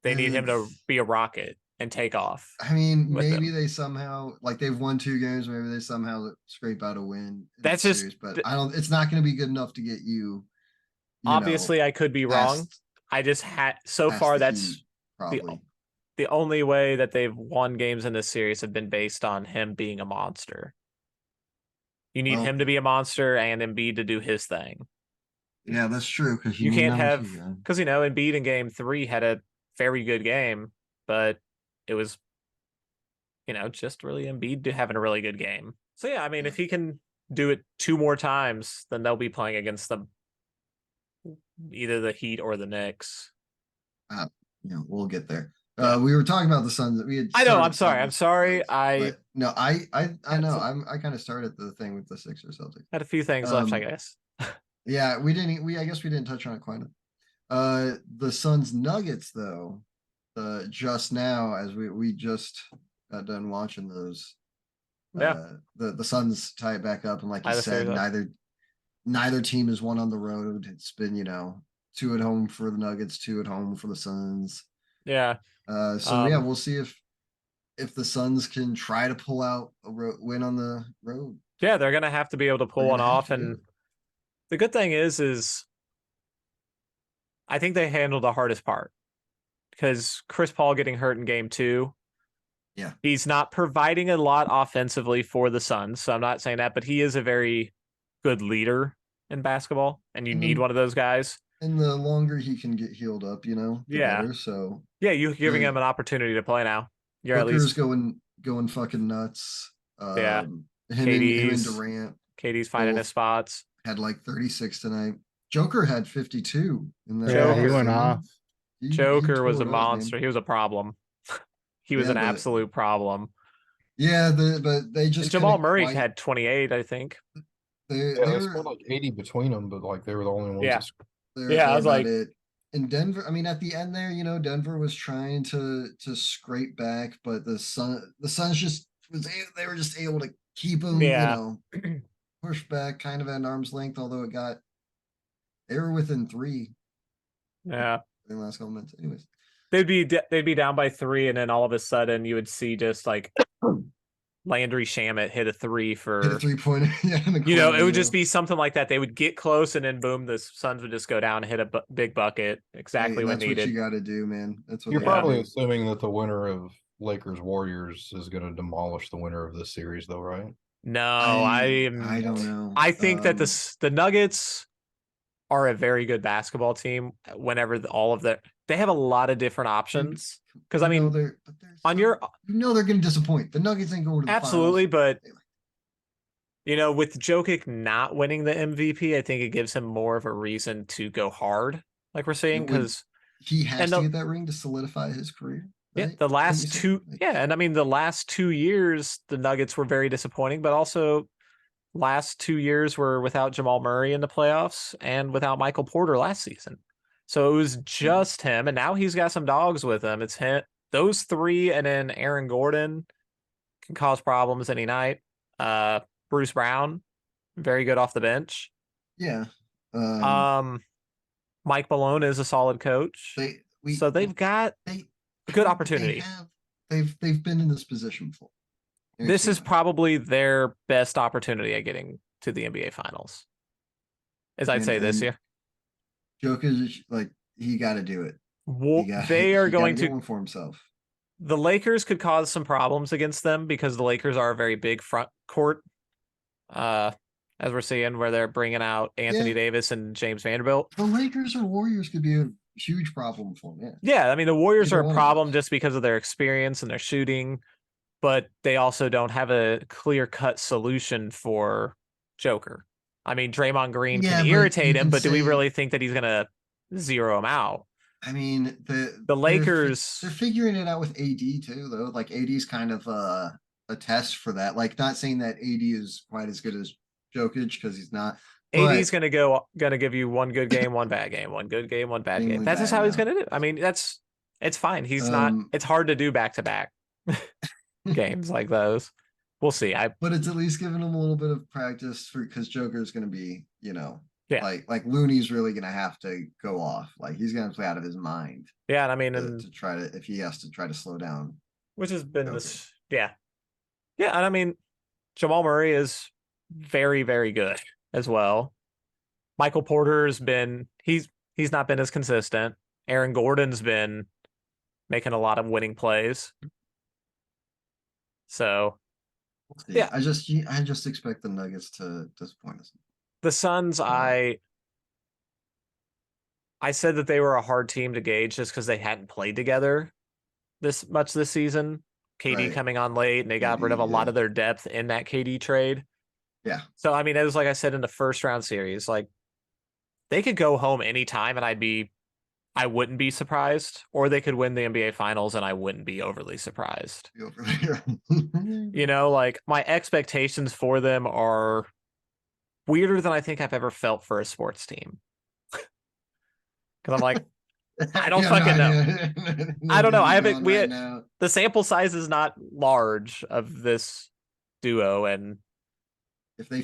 They need him to be a rocket and take off. I mean, with maybe them. they somehow like they've won 2 games. Maybe they somehow scrape out a win. In That's the just- series, but I don't. It's not going to be good enough to get you. Obviously, I could be wrong. past- I just had so past far the that's Heat, probably. the only way that they've won games in this series have been based on him being a monster. You need Well- him to be a monster and Embiid to do his thing. Yeah, that's true. Because You can't have because Embiid in game 3 had a very good game, but it was just really Embiid having a really good game. So yeah, I mean, if he can do it 2 more times, then they'll be playing against either the Heat or the Knicks. We'll get there. Yeah. We were talking about the Suns. We had. I know. started I'm sorry. talking about the Suns, I but no, I know. some- I kind of started the thing with the Sixers Celtics. had a few things left, I Um, guess. Yeah, we didn't. I guess we didn't touch on it quite enough. The Suns Nuggets though. Just now, as we just got done watching those. Yeah. The Suns tie it back up, and like you Either said, series neither team has won on the road. It's been 2 at home for the Nuggets, 2 at home for the Suns. Yeah. So yeah, we'll see if the Suns can try to pull out a win on the road. Yeah, they're gonna have to be able to pull They're one gonna have off, to do and it. the good thing is I think they handled the hardest part because Chris Paul getting hurt in game 2. Yeah. He's not providing a lot offensively for the Suns, so I'm not saying that, but he is a very good leader in basketball, and you need Mhm. one of those guys. And the longer he can get healed up, the Yeah. better. So Yeah, you're giving Yeah. him an opportunity to play now. You're at Booker's least going fucking nuts. Yeah. Him and KD's Durant KD's finding both. his spots. had like 36 tonight. Joker had 52 in that. Yeah, he last went game. off. He Joker was a tore it up, man. monster. He was a problem. He was Yeah, an but- absolute problem. Yeah, but they just And Jamal couldn't Murray quite- had 28, I think. They Yeah, they they were scored like 80 between them, but like they were the only ones. Yeah. That scored. Yeah, I they're was about like- it. In Denver, I mean, at the end there, Denver was trying to scrape back, but the Suns just they were just able to keep them, Yeah. push back kind of at an arm's length, although they were within 3 Yeah. in the last couple minutes. Anyways, They'd be down by 3, and then all of a sudden you would see just like Landry Shamet hit a 3 hit a for 3-pointer. Yeah, in the it corner, would just be something like that. They would get close, and then boom, the Suns would just go down and hit a big bucket exactly Hey, when that's what needed. you got to do, man. That's what You're they gotta probably do. assuming that the winner of Lakers Warriors is going to demolish the winner of this series, though, right? No, I I don't know. I think that Um, the Nuggets are a very good basketball team. Whenever all of they have a lot of different options. Because I you know mean, they're on so- your they're going to disappoint. The Nuggets ain't going to the absolutely, finals. but with Jokic not winning the MVP, I think it gives him more of a reason to go hard, like we're saying, It would- because He has And to the- get that ring to solidify his career. yeah, right? the Like you last said, two, like, yeah, and I mean the last 2 years, the Nuggets were very disappointing, but also last 2 years were without Jamal Murray in the playoffs and without Michael Porter last season. So it was just him, and now he's got some dogs with him. It's him, those 3, and then Aaron Gordon can cause problems any night. Bruce Brown, very good off the bench. Yeah. Mike Malone is a solid coach. So they've got they a good they opportunity. they've been in this position before. This is Guaranteed. probably their best opportunity at getting to the NBA Finals, as I'd say this And year. Jokic, like he got to do it. He They are gotta going get to. one for himself. The Lakers could cause some problems against them because the Lakers are a very big front court. As we're seeing, where they're bringing out Anthony Yeah. Davis and James Vanderbilt. The Lakers or Warriors could be a huge problem for him. Yeah. Yeah, I mean the Warriors Either are a one of problem those. just because of their experience and their shooting, but they also don't have a clear-cut solution for Joker. I mean, Draymond Green Yeah, can but you irritate him, can but do we say- really think that he's gonna zero him out? I mean, The Lakers- they're figuring it out with AD too, though. Like AD's kind of a test for that. Like, not saying that AD is quite as good as Jokic because he's not. AD's but gonna give you one good game, one bad game, one good game, one bad game. Extremely That's just bad how he's now. gonna do. I mean, it's fine. He's not. Um, It's hard to do back to back games like those. We'll see. But it's at least giving him a little bit of practice for because Joker's going to be, Yeah. like Looney's really going to have to go off. Like he's going to play out of his mind Yeah, and I mean, to, and to try to if he has to try to slow down. which has been Joker. this. Yeah, yeah, and I mean, Jamal Murray is very, very good as well. Michael Porter's been he's not been as consistent. Aaron Gordon's been making a lot of winning plays. So See, Yeah. I just expect the Nuggets to disappoint us. the Suns, Yeah. I said that they were a hard team to gauge just because they hadn't played together this much this season. KD Right. coming on late, and they got rid of a KD, lot yeah. of their depth in that KD trade. Yeah. So I mean, it was like I said in the first round series, like they could go home anytime and I wouldn't be surprised, or they could win the NBA Finals and I wouldn't be overly surprised. Be over there. Like my expectations for them are weirder than I think I've ever felt for a sports team. Because I'm like, I don't fucking know. I don't know. I haven't- we had- now. the sample size is not large of this duo, and If they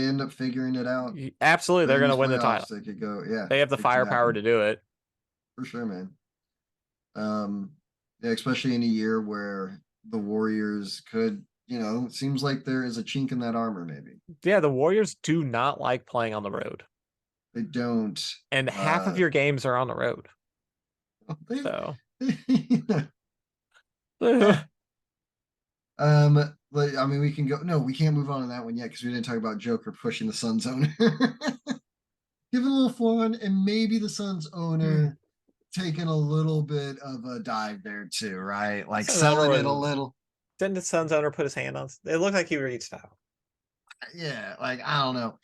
end up figuring it out, absolutely they're going to these win the playoffs, title. They could go, yeah. They have the it could firepower happen. to do it. For sure, man. Yeah, especially in a year where the Warriors could, it seems like there is a chink in that armor, maybe. Yeah, the Warriors do not like playing on the road, They don't. and half of Uh, your games are on the road. They- So But I mean, we can go. No, we can't move on to that one yet because we didn't talk about Joker pushing the Suns owner. Give it a little fun, and maybe the Suns owner taking a little bit of a dive there too, right? Like Suns selling owner it a was- little. didn't the Suns owner put his hand on? It looked like he reached out. Yeah, like I don't know.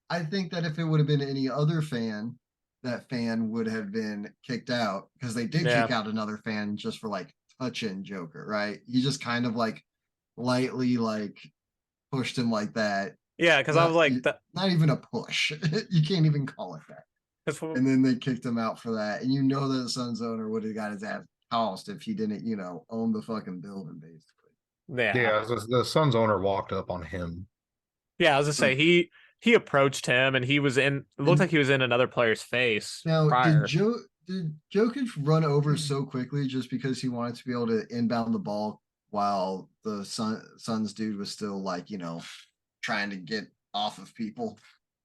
I think that if it would have been any other fan, that fan would have been kicked out because they did Yeah. kick out another fan just for like touching Joker, right? He just kind of like lightly like pushed him like that. Yeah, because I was like, Not even a push. You can't even call it that. And then they kicked him out for that. And you know that the Suns owner would have got his ass tossed if he didn't, own the fucking building, basically. yeah. The Suns owner walked up on him. Yeah, I was gonna say he approached him and he was in. It looked And- like he was in another player's face Now, prior. did Jokic run over so quickly just because he wanted to be able to inbound the ball while the Suns dude was still like, trying to get off of people?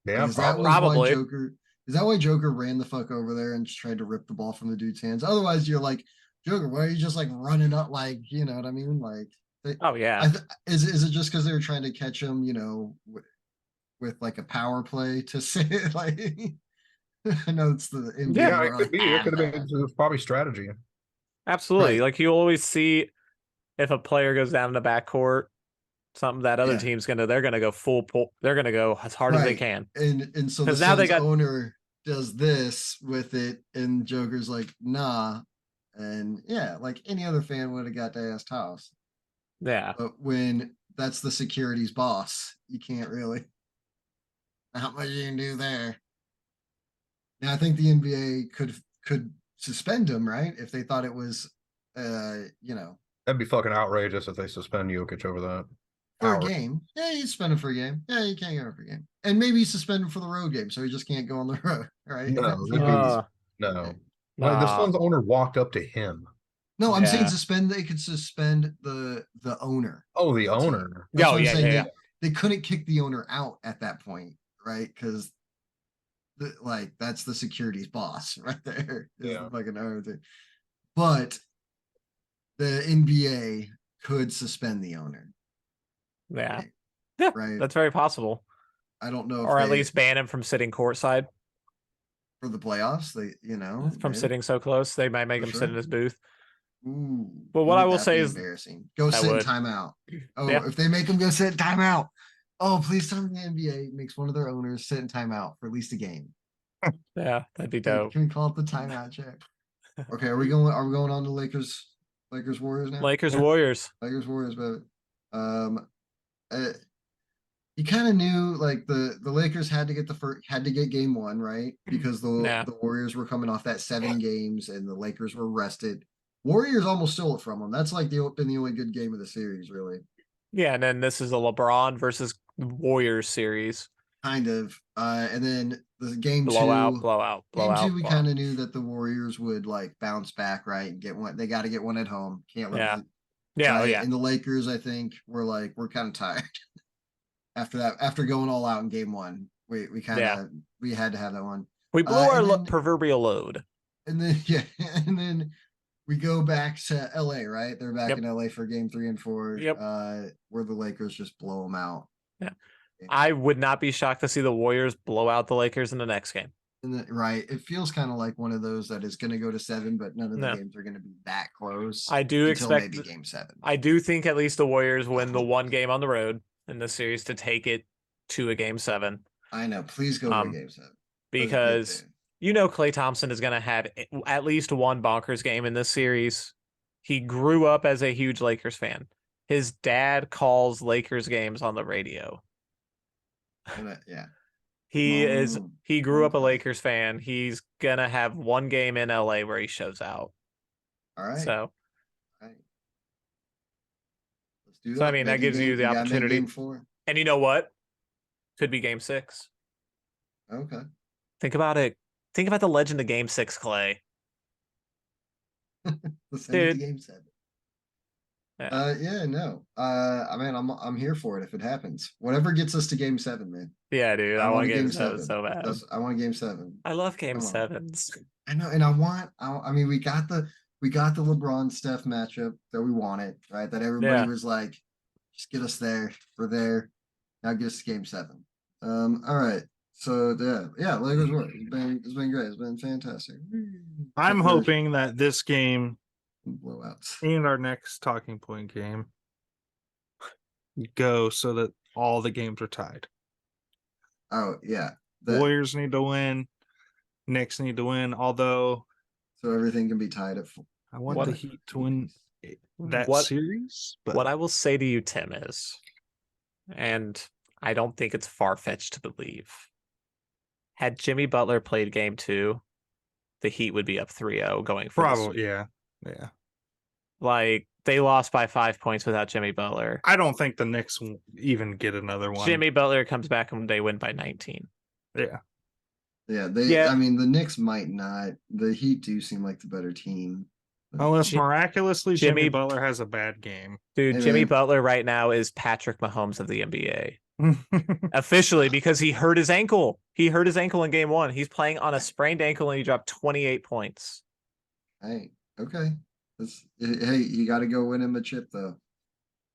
Yeah, Is that probably. was why Probably. Joker? Is that why Joker ran the fuck over there and just tried to rip the ball from the dude's hands? Otherwise, you're like, Joker, why are you just like running up? Like, you know what I mean? Like, Oh yeah, is it just because they were trying to catch him? With like a power play to say like. I know it's the NBA. Yeah, don't it could really be. It have could have been. that. It was probably strategy. absolutely. Right. Like you always see if a player goes down in the backcourt, something that other Yeah. team's they're gonna go full pull. They're gonna go as hard as they Right. can. And so the 'Cause now they Suns got- owner does this with it, and Joker's like, nah. And yeah, like any other fan would have got their ass tossed. Yeah, But when that's the security's boss, you can't really. Not much you can do there. Now I think the NBA could suspend him, right? If they thought it was, That'd be fucking outrageous if they suspend Jokic over that. for a Hour. game. Yeah, you suspend him for a game. Yeah, you can't go for a game. And maybe you suspend him for the road game, so he just can't go on the road, right? No, That's- that'd be- No. Like, the nah. Suns owner walked up to him. No, I'm saying Yeah. suspend. They could suspend the owner. Oh, the team. owner. That's Oh, what I'm yeah, saying. yeah, They couldn't kick the owner out at that point, right? Because that's the security's boss right there. Is Yeah. the fucking owner thing. But the NBA could suspend the owner, yeah, right? yeah. Right. That's very possible, I don't know if or at they- least ban him from sitting courtside for the playoffs. They, from maybe. sitting so close. They might make For him sit sure. in his booth. Ooh, But what I wouldn't will that say be is- embarrassing. Go That sit in would. timeout. Oh, Yeah. if they make him go sit in timeout. Oh, please tell me the NBA makes one of their owners sit in timeout for at least a game. Yeah, that'd be Can, dope. can we call it the timeout check? Okay, are we going on to Lakers Warriors now? Lakers Yeah. Warriors. Lakers Warriors, but you kind of knew like the Lakers had to get game one, right? Because Yeah. the Warriors were coming off that 7 games and the Lakers were rested. Warriors almost stole it from them. That's like been the only good game of the series, really. Yeah, and then this is a LeBron versus Warriors series. Kind of. And then the game Blowout, two. blowout, Game blowout. two, we blowout. kind of knew that the Warriors would like bounce back, right? And get one. They got to get one at home. Can't let Yeah. it. Yeah, oh yeah. And the Lakers, I think, we're kind of tired after that. After going all out in game one, we kind of we had to have that one. We blew our and then- proverbial load. And then yeah, and then we go back to LA, right? They're back Yep. in LA for game 3 and 4. Yep. Where the Lakers just blow them out. Yeah. I would not be shocked to see the Warriors blow out the Lakers in the next game. And right, it feels kind of like one of those that is going to go to 7, but none of the No. games are going to be that close. I do until expect maybe game 7. I do think at least the Warriors win the one game on the road in this series to take it to a game 7. I know. Please go to game 7. Let's get Because there. you know Klay Thompson is going to have at least one bonkers game in this series. He grew up as a huge Lakers fan. His dad calls Lakers games on the radio. Yeah. He grew up a Okay. Lakers fan. He's going to have one game in LA where he shows out. All right. So, All right. Let's do that. So, I mean, that Maybe gives you the gotta make opportunity- game 4. and you know what? Could be game 6. Okay. Think about it. Think about the legend of game 6, Clay. Let's send it to Dude. game 7. Yeah. Yeah, no. I mean, I'm here for it if it happens. Whatever gets us to game 7, man. Yeah, dude. I want to game 7 so bad. I want game 7. I love game Come on. 7s. I know, and I mean, we got the LeBron Steph matchup that we wanted, right? That everybody Yeah. was like, just get us there. We're there. Now get us to game 7. All right. So yeah, Lakers work. It's been great. It's been fantastic. I'm Except for hoping that this game blowouts. and our next talking point game go so that all the games are tied. Oh yeah. Warriors need to win. Knicks need to win. Although So everything can be tied at. I want What- the Heat to win that What- series. But What I will say to you, Tim, is, and I don't think it's far fetched to believe, had Jimmy Butler played game 2, the Heat would be up 3-0 going for this. probably, yeah. Like, they lost by 5 points without Jimmy Butler. I don't think the Knicks will even get another one. Jimmy Butler comes back and they win by 19. Yeah. Yeah, they. Yeah. I mean, the Knicks might not. The Heat do seem like the better team. Unless Jim- miraculously Jimmy Jimmy- Butler has a bad game. Dude, Hey, Jimmy man. Butler right now is Patrick Mahomes of the NBA. Officially, because he hurt his ankle. He hurt his ankle in game 1. He's playing on a sprained ankle and he dropped 28 points. Hey, okay. Hey, you got to go win him a chip though.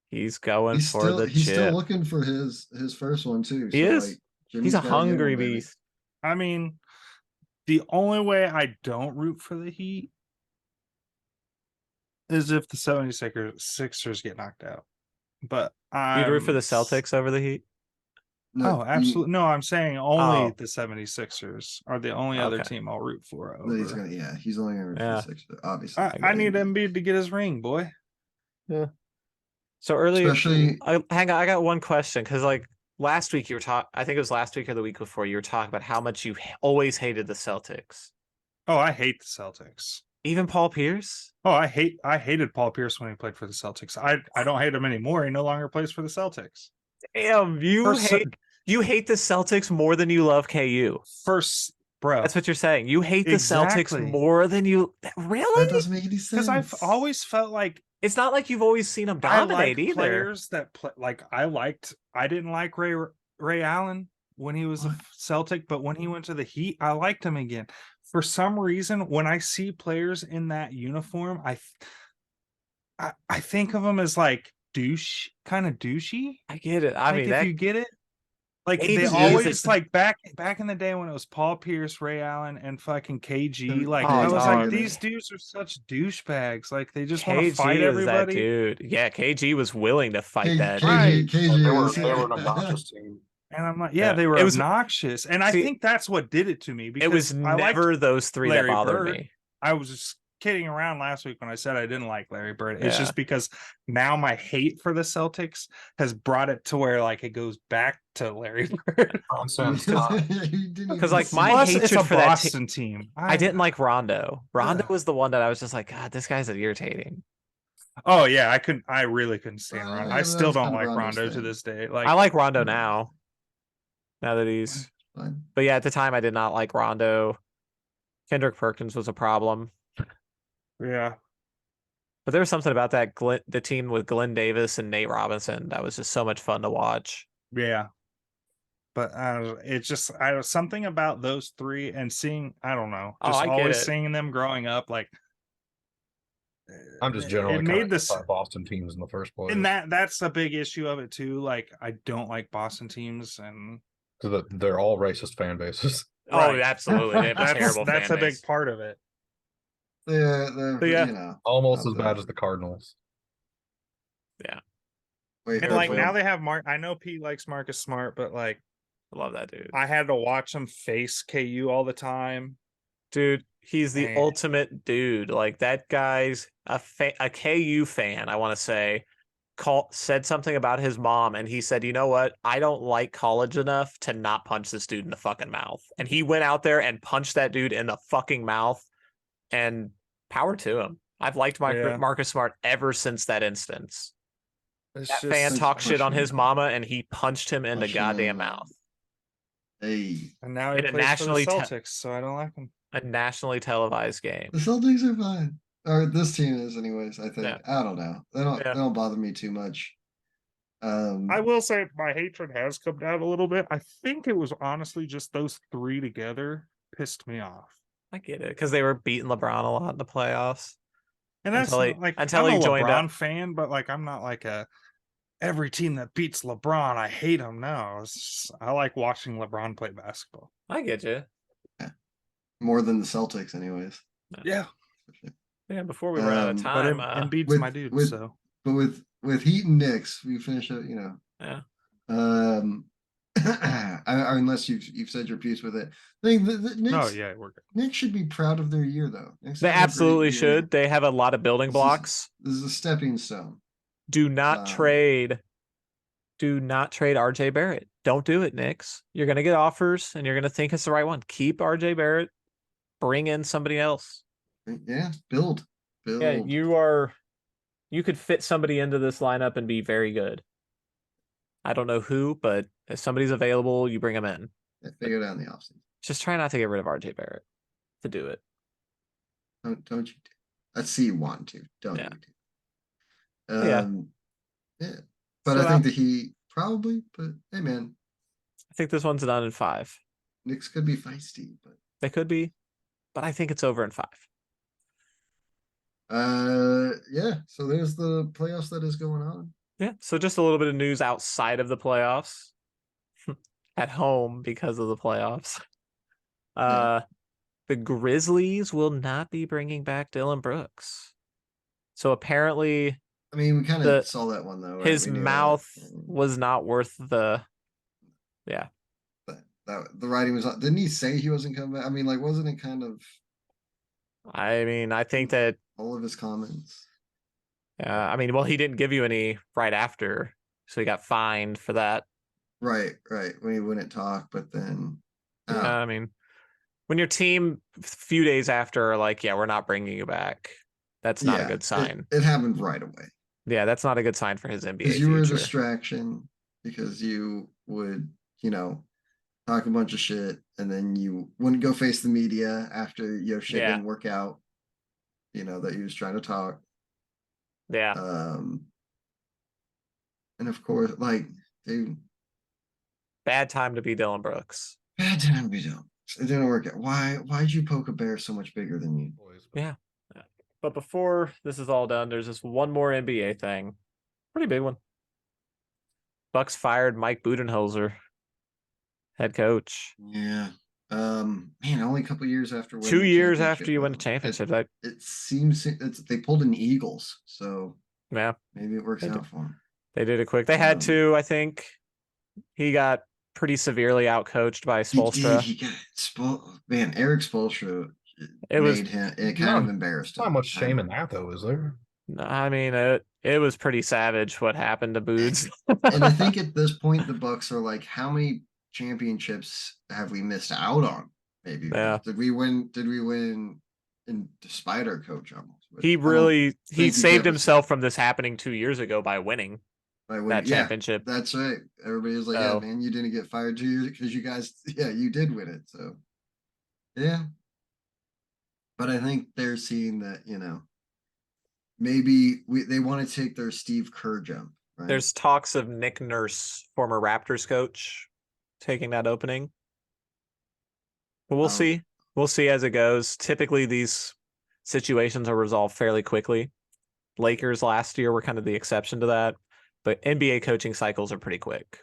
He's going He's for still the he's chip. still looking for his first one too. He is. He's Jimmy's a gotta get one, hungry baby. beast. I mean, the only way I don't root for the Heat is if the 76ers get knocked out. But You'd root for the I'm- Celtics over the Heat? No, Oh, absolutely. No, I'm saying only Oh. the 76ers are the only other Okay. team I'll root for. No, he's Over. gonna. Yeah, he's only gonna root for Yeah. the Sixers, obviously. I need Embiid to get his ring, boy. So earlier, Especially- hang on, I got one question because like last week you were talking. I think it was last week or the week before you were talking about how much you always hated the Celtics. Oh, I hate the Celtics. Even Paul Pierce. Oh, I hated Paul Pierce when he played for the Celtics. I don't hate him anymore. He no longer plays for the Celtics. Damn, you hate the Celtics more than you love KU. First, bro. That's what you're saying. You hate the Exactly. Celtics more than you really. That doesn't make any sense. Because I've always felt like It's not like you've always seen them I dominate like either. players that play. Like I didn't like Ray Allen when he was a What? Celtic, but when he went to the Heat, I liked him again. For some reason, when I see players in that uniform, I think of them as like kind of douchey. I get it. I Like, mean, if that you get it, like Maybe they it's always like back in the day when it was Paul Pierce, Ray Allen, and fucking KG. Like Oh, I was like, dog. these dudes are such douchebags. Like they just want to KG fight was that everybody. dude. Yeah, KG was willing to fight that. Right. KG They were an obnoxious team. And I'm like, Yeah, yeah, they were it was- obnoxious, and I See, think that's what did it to me. Because It was I liked never those three Larry that bothered Bird. me. I was just kidding around last week when I said I didn't like Larry Bird. It's Yeah. just because now my hate for the Celtics has brought it to where like it goes back to Larry Bird. Nonsense. Because, like, my Plus, it's hatred a for that Boston team. I didn't like Rondo. Rondo Yeah. was the one that I was just like, God, this guy's irritating. Oh yeah, I really couldn't stand Rondo. yeah, I that still was don't kinda like Rondo's Rondo to thing. this day. Like I like Rondo now. Now that he's, Fine. but yeah, at the time I did not like Rondo. Kendrick Perkins was a problem, yeah. but there was something about that the team with Glenn Davis and Nate Robinson that was just so much fun to watch. Yeah. But it's just something about those three and seeing, I don't know, Oh, just I get always it. seeing them growing up. Like I'm just it generally made kind this, of Boston teams in the first place. and that's a big issue of it too. Like I don't like Boston teams, and because they're all racist fan bases. Oh, Right. absolutely. They have a terrible that's fan a big base. part of it. They're Yeah. you know. Almost Not as bad the- as the Cardinals. Wait, And like wait, now they have Mark. I know Pete likes Marcus Smart, but like I love that dude. I had to watch him face KU all the time. Dude, he's the Man. ultimate dude. Like that guy's a KU fan, I want to say, said something about his mom and he said, "You know what? I don't like college enough to not punch this dude in the fucking mouth." And he went out there and punched that dude in the fucking mouth, and power to him. I've liked Yeah. Marcus Smart ever since that instance. It's That just, fan since talked shit on pushing his him. mama and he punched him in the Pushing him goddamn in the mouth. Hey, and now he in a plays nationally for te- the Celtics, so I don't like him. A nationally televised game. the Celtics are fine. Or this team is, anyways. I think. Yeah. I don't know. They don't. Yeah. They don't bother me too much. I will say my hatred has come down a little bit. I think it was honestly just those three together pissed me off. I get it because they were beating LeBron a lot in the playoffs. And that's Until he- like until I'm he a joined LeBron up. fan, but like I'm not like every team that beats LeBron, I hate him. No, I like watching LeBron play basketball. I get you. More than the Celtics, anyways. Yeah, For sure. Yeah, before we run out of But time, but Embiid's with- my dude. with- So But with Heat and Knicks, we finish up. You know. Yeah. I unless you've said your piece with it. I think the No, Knicks, yeah, we're good. Knicks should be proud of their year though. Knicks They had a great absolutely year. should. They have a lot of building This is- blocks. This is a stepping stone. Do not Um, trade. Do not trade RJ Barrett. Don't do it, Knicks. You're gonna get offers and you're gonna think it's the right one. Keep RJ Barrett. Bring in somebody else. Yeah, build. Yeah, you could fit somebody into this lineup and be very good. I don't know who, but if somebody's available, you bring them in. Figure it out in the offseason. Just try not to get rid of RJ Barrett to do it. Don't you do? Let's see you want to. Don't Yeah. you do? Yeah. Yeah. But So I think that he probably, but hey man, I think this one's done in 5. Knicks could be feisty, but They could be, but I think it's over in 5. yeah, so there's the playoffs that is going on. Yeah. So just a little bit of news outside of the playoffs. At home because of the playoffs. The Grizzlies will not be bringing back Dylan Brooks. So apparently I mean, we kind The- of saw that one though. Right? his We knew that. mouth was not worth the That the writing was on. Didn't he say he wasn't coming back? I mean, like, wasn't it kind of I mean, I think that all of his comments? I mean, well, he didn't give you any right after, so he got fined for that. Right. When he wouldn't talk, but then I mean, when your team a few days after are like, yeah, we're not bringing you back, that's not a good sign. It happened right away. Yeah, that's not a good sign for his NBA Because you were a future. distraction, because you would, talk a bunch of shit, and then you wouldn't go face the media after your shit Yeah. didn't work out. That he was trying to talk. Yeah. And of course, like, dude, Bad time to be Dylan Brooks. bad time we don't. It didn't work out. Why'd you poke a bear so much bigger than you? Boys, Yeah. But before this is all done, there's just one more NBA thing. Pretty big one. Bucks fired Mike Budenholzer, head coach. Yeah. Man, only a couple years after winning 2 the years after you win a championship, championship. it seems they pulled an Eagles, so Yeah, maybe it works They out for them. they did it quick. They had Um, to, I think. He got pretty severely outcoached by Spoelstra. He got man, Eric Spoelstra It was- made him it kind Not- of embarrassed Not him. much shame in that though, is there? I mean, it was pretty savage what happened to Boods. And I think at this point the Bucks are like, how many championships have we missed out on? Maybe Yeah. did we win in despite our coach almost? But He I don't really think he he saved did. himself from this happening 2 years ago by winning by that yeah, championship. that's right. Everybody was like, yeah, So- man, you didn't get fired 2 years because you guys, yeah, you did win it. So, yeah. But I think they're seeing that, maybe they want to take their Steve Kerr jump. Right? There's talks of Nick Nurse, former Raptors coach, taking that opening. But we'll Um, see. We'll see as it goes. Typically, these situations are resolved fairly quickly. Lakers last year were kind of the exception to that, but NBA coaching cycles are pretty quick.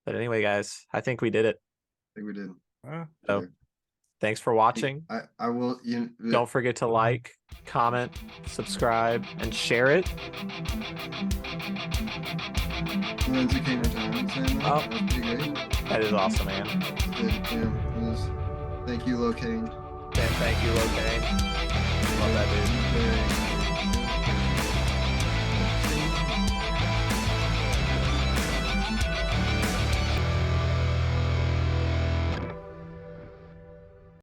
But anyway, guys, I think we did it. I think we did. So, thanks for watching. I will. Don't forget to like, comment, subscribe, and share it. Lorenzo came return. Oh. That's pretty great. That is awesome, man. Yeah, it was, thank you, Locaine. And thank you, Locaine. Love that dude. Very